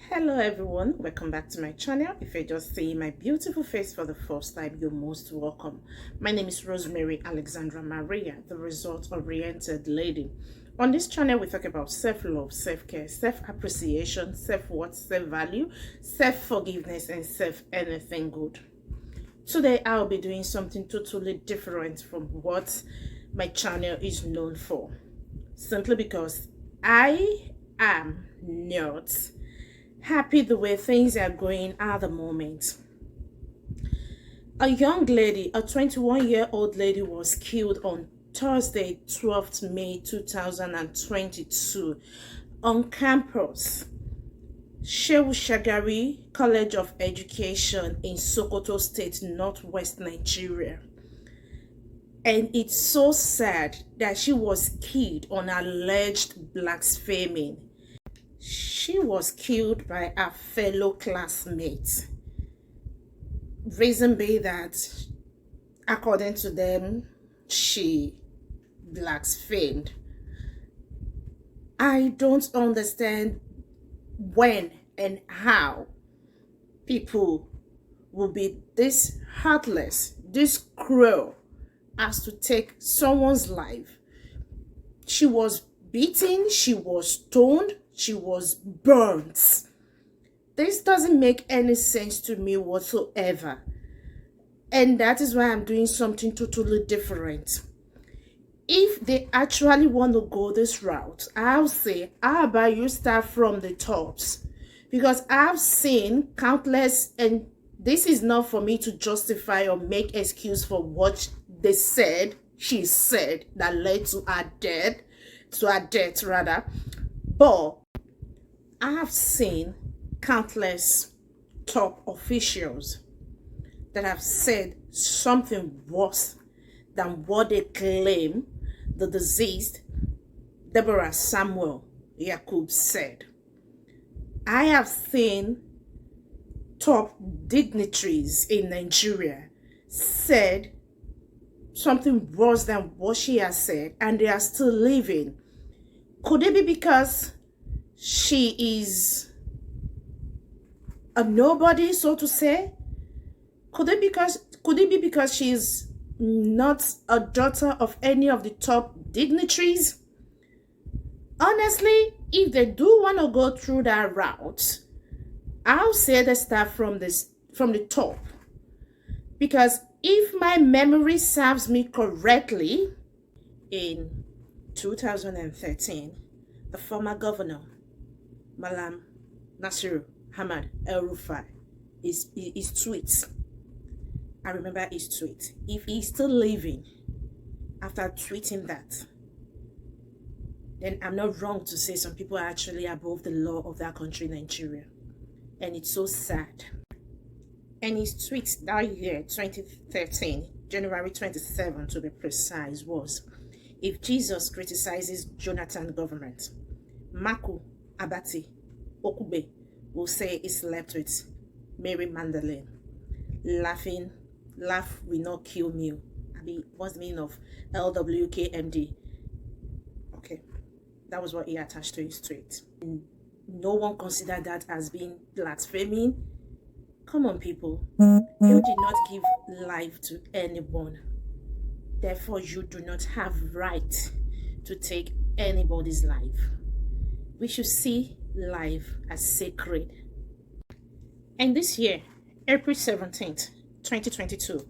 Hello everyone, welcome back to my channel. If you're just seeing my beautiful face for the first time, you're most welcome. My name is Rosemary Alexandra Maria, the result-oriented lady. On this channel, we talk about self-love, self-care, self-appreciation, self-worth, self-value, self-forgiveness, and self-anything good. Today, I'll be doing something totally different from what my channel is known for. Simply because I am not happy the way things are going at the moment. A young lady, a 21-year-old lady, was killed on Thursday, 12th May 2022 on campus, Shehu Shagari College of Education in Sokoto State, Northwest Nigeria. And it's so sad that she was killed on alleged blasphemy. She was killed by a fellow classmate. Reason being that, according to them, she blasphemed. I don't understand when and how people will be this heartless, this cruel as to take someone's life. She was beaten, she was stoned, she was burnt. This doesn't make any sense to me whatsoever. And that is why I'm doing something totally different. If they actually want to go this route, I'll say, how about you start from the tops? Because I've seen countless, and this is not for me to justify or make excuse for what they said, she said, that led to her death rather. But I have seen countless top officials that have said something worse than what they claim the deceased Deborah Samuel Yakubu said. I have seen top dignitaries in Nigeria said something worse than what she has said, and they are still living. Could it be because she is a nobody, so to say? Could it be because she's not a daughter of any of the top dignitaries? Honestly, if they do want to go through that route, I'll say they start from the top. Because if my memory serves me correctly, in 2013, the former governor, Malam Hamad El-Rufai, his tweets. I remember his tweet. If he's still living after tweeting that, then I'm not wrong to say some people are actually above the law of that country, Nigeria. And it's so sad. And his tweet that year, 2013, January 27 to be precise, was, if Jesus criticizes Jonathan government, Maku Abati Okube will say he slept with Mary Magdalene. Laugh will not kill me. I mean, what's the meaning of LWKMD? Okay, that was what he attached to his tweet. No one considered that as being blaspheming. Come on, people. You did not give life to anyone. Therefore, you do not have right to take anybody's life. We should see life as sacred. And this year, April 17th, 2022,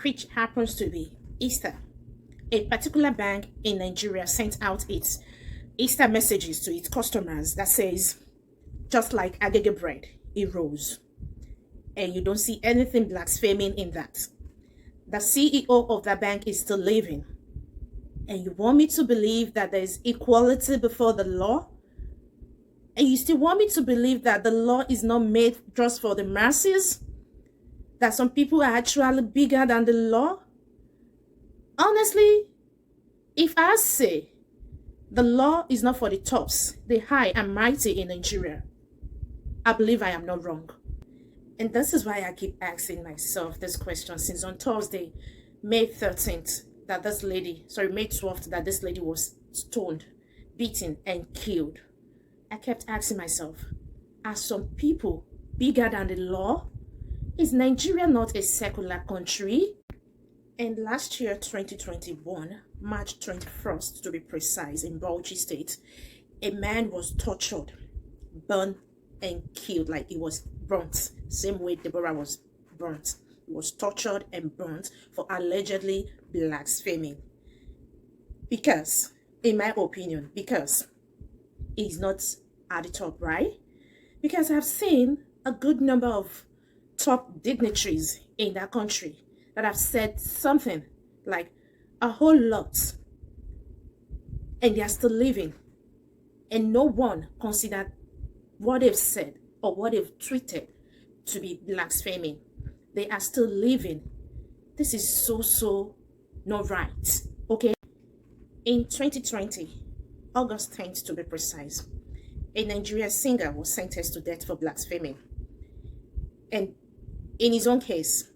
which happens to be Easter, a particular bank in Nigeria sent out its Easter messages to its customers that says, just like agege bread, it rose. And you don't see anything blaspheming in that. The CEO of that bank is still living. And you want me to believe that there is equality before the law? And you still want me to believe that the law is not made just for the masses? That some people are actually bigger than the law? Honestly, if I say the law is not for the tops, the high and mighty in Nigeria, I believe I am not wrong. And this is why I keep asking myself this question since on Thursday, May 13th, May 12th, that this lady was stoned, beaten, and killed. I kept asking myself, are some people bigger than the law? Is Nigeria not a secular country? And last year, 2021, March 21st to be precise, in Bauchi State, a man was tortured, burned, and killed, like he was burnt. Same way Deborah was burnt. He was tortured and burnt for allegedly blaspheming. Because, in my opinion, because he's not at the top, right? Because I've seen a good number of top dignitaries in that country that have said something like a whole lot, and they are still living, and no one considered what they've said or what they've tweeted to be blaspheming. They are still living. This is so not right. Okay, in 2020, August 10th to be precise, a Nigerian singer was sentenced to death for blaspheming. And in his own case,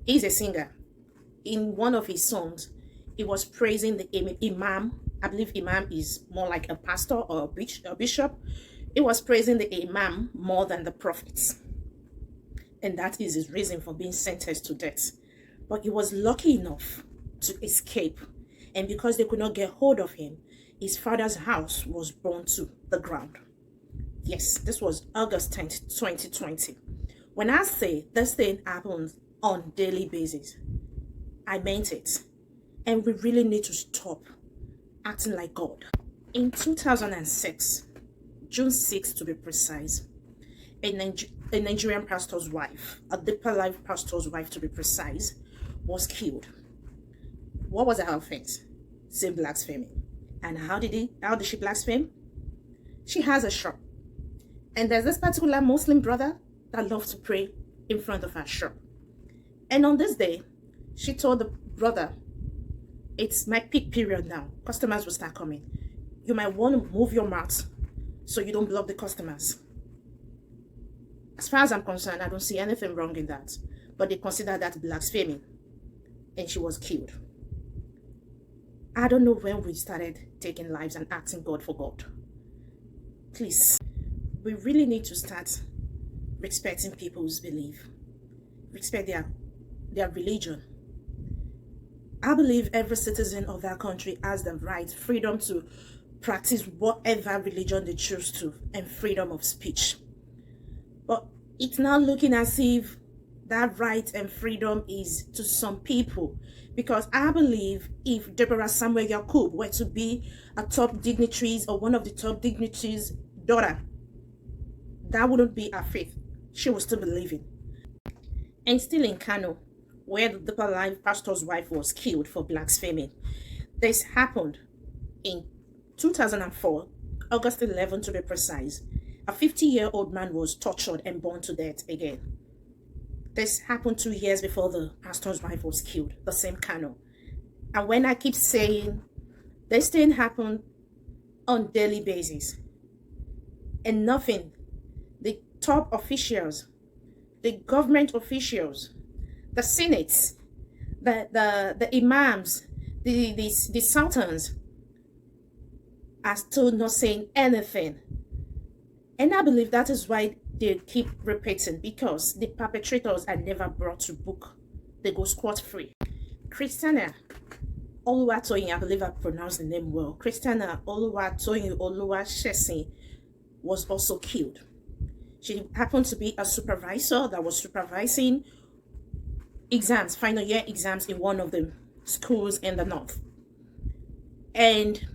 he's a singer. In one of his songs, he was praising the imam. I believe imam is more like a pastor or a bishop. He was praising the imam more than the prophets. And that is his reason for being sentenced to death. But he was lucky enough to escape. And because they could not get hold of him, his father's house was burned to the ground. Yes, this was August 10th, 2020. When I say this thing happens on daily basis, I meant it. And we really need to stop acting like God. In 2006, June 6th to be precise, a Nigerian pastor's wife, a deeper life pastor's wife to be precise, was killed. What was her offense? Same blasphemy. And how did she blaspheme? She has a shop. And there's this particular Muslim brother that loves to pray in front of her shop. And on this day, she told the brother, it's my peak period now. Customers will start coming. You might want to move your mouth so you don't block the customers. As far as I'm concerned, I don't see anything wrong in that. But they consider that blasphemy. And she was killed. I don't know when we started taking lives and asking God for God. Please, we really need to start respecting people's belief. Respect their religion. I believe every citizen of that country has the right, freedom to practice whatever religion they choose to, and freedom of speech. But it's now looking as if that right and freedom is to some people. Because I believe if Deborah Samuel Yakubu were to be a top dignitary's or one of the top dignitaries' daughter, that wouldn't be her faith. She would still be living. And still in Kano, where the deeper life pastor's wife was killed for blaspheming. This happened in 2004, August 11 to be precise. A 50-year-old man was tortured and burned to death again. This happened 2 years before the pastor's wife was killed, the same Kano. And when I keep saying this thing happened on daily basis, and nothing, the top officials, the government officials, the senates, the imams, the sultans are still not saying anything. And I believe that is why they keep repeating, because the perpetrators are never brought to book. They go scot-free. Christiana Oluwatoyin, I believe I pronounced the name well. Christiana Oluwatoyin Oluwasesin was also killed. She happened to be a supervisor that was supervising exams, final year exams in one of the schools in the north. And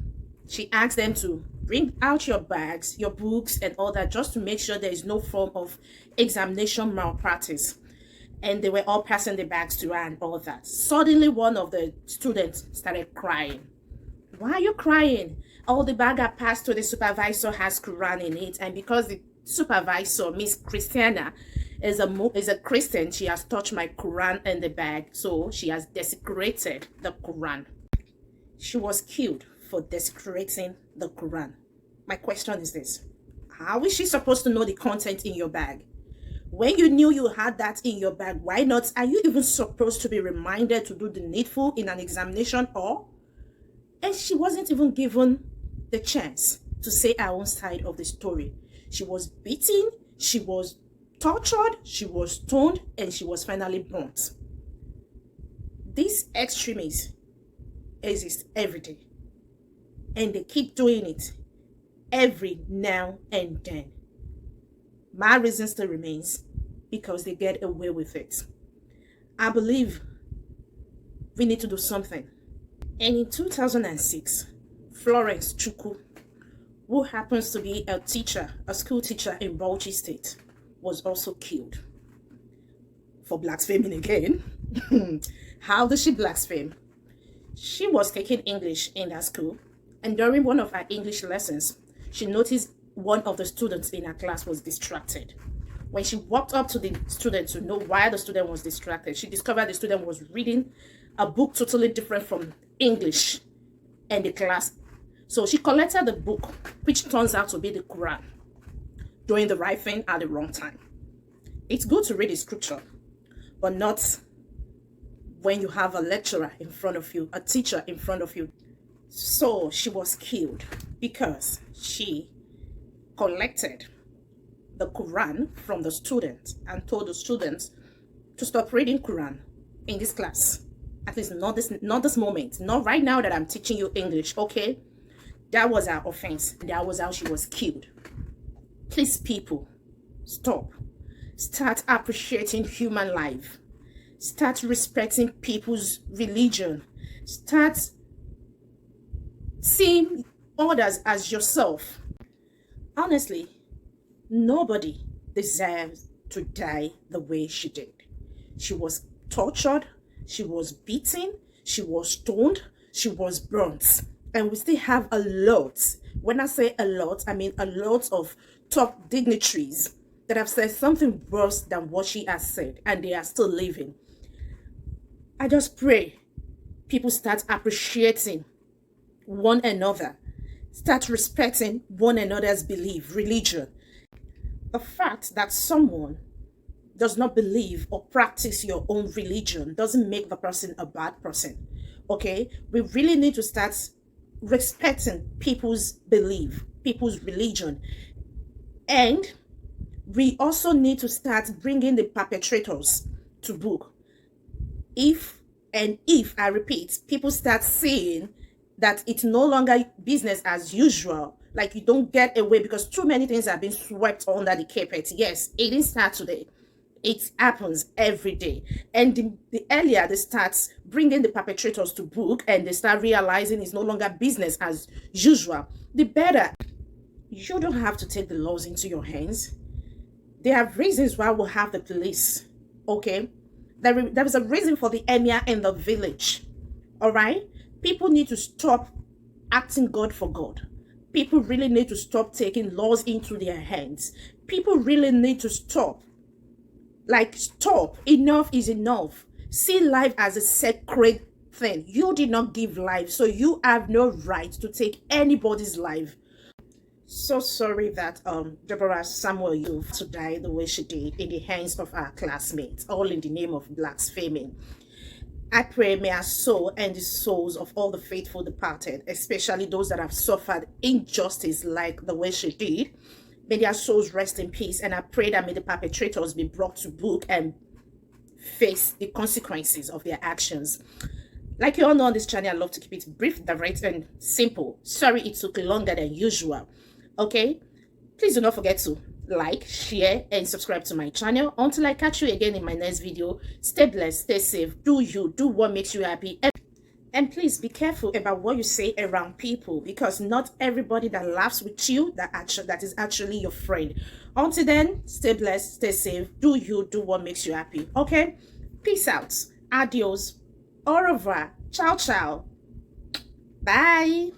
she asked them to bring out your bags, your books, and all that, just to make sure there is no form of examination malpractice. And they were all passing the bags to her and all that. Suddenly, one of the students started crying. Why are you crying? All the bag I passed to the supervisor has Quran in it, and because the supervisor, Miss Christiana, is a Christian, she has touched my Quran in the bag, so she has desecrated the Quran. She was killed for desecrating the Quran. My question is this: how is she supposed to know the content in your bag? When you knew you had that in your bag, why not? Are you even supposed to be reminded to do the needful in an examination? Or? And she wasn't even given the chance to say her own side of the story. She was beaten, she was tortured, she was stoned, and she was finally burnt. These extremists exist every day, and they keep doing it every now and then. My reason still remains because they get away with it. I believe we need to do something. And in 2006, Florence Chukwu, who happens to be a teacher, a school teacher in Bauchi State, was also killed for blaspheming again. How did she blaspheme? She was taking English in that school, and during one of her English lessons, she noticed one of the students in her class was distracted. When she walked up to the student to know why the student was distracted, she discovered the student was reading a book totally different from English and the class. So she collected the book, which turns out to be the Quran, doing the right thing at the wrong time. It's good to read the scripture, but not when you have a lecturer in front of you, a teacher in front of you. So she was killed because she collected the Quran from the students and told the students to stop reading Quran in this class. At least not this moment, not right now that I'm teaching you English, okay? That was her offense. That was how she was killed. Please, people, stop. Start appreciating human life. Start respecting people's religion. Start seeing others as yourself. Honestly, nobody deserves to die the way she did. She was tortured, she was beaten, she was stoned, she was burnt. And we still have a lot. When I say a lot, I mean a lot of top dignitaries that have said something worse than what she has said, and they are still living. I just pray people start appreciating one another, start respecting one another's belief, religion. The fact that someone does not believe or practice your own religion doesn't make the person a bad person. Okay? We really need to start respecting people's belief, people's religion. And we also need to start bringing the perpetrators to book. If I repeat, people start saying that it's no longer business as usual, like you don't get away because too many things have been swept under the carpet. Yes, it didn't start today. It happens every day. And the earlier they start bringing the perpetrators to book and they start realizing it's no longer business as usual, the better. You don't have to take the laws into your hands. There are reasons why we have the police, okay? There is a reason for the emir in the village, all right? People need to stop acting God for God. People really need to stop taking laws into their hands. People really need to stop. Like, stop. Enough is enough. See life as a sacred thing. You did not give life, so you have no right to take anybody's life. So sorry that Deborah Samuel Yakubu to die the way she did in the hands of our classmates, all in the name of blaspheming. I pray may our soul and the souls of all the faithful departed, especially those that have suffered injustice like the way she did, may their souls rest in peace. And I pray that may the perpetrators be brought to book and face the consequences of their actions. Like you all know on this channel, I love to keep it brief, direct, and simple. Sorry it took longer than usual. Okay? Please do not forget to like, share, and subscribe to my channel. Until I catch you again in my next video, stay blessed, stay safe, do you, do what makes you happy. And please be careful about what you say around people, because not everybody that laughs with you that is actually your friend. Until then, stay blessed, stay safe, do you, do what makes you happy. Okay? Peace out. Adios. Au revoir. Ciao, ciao. Bye.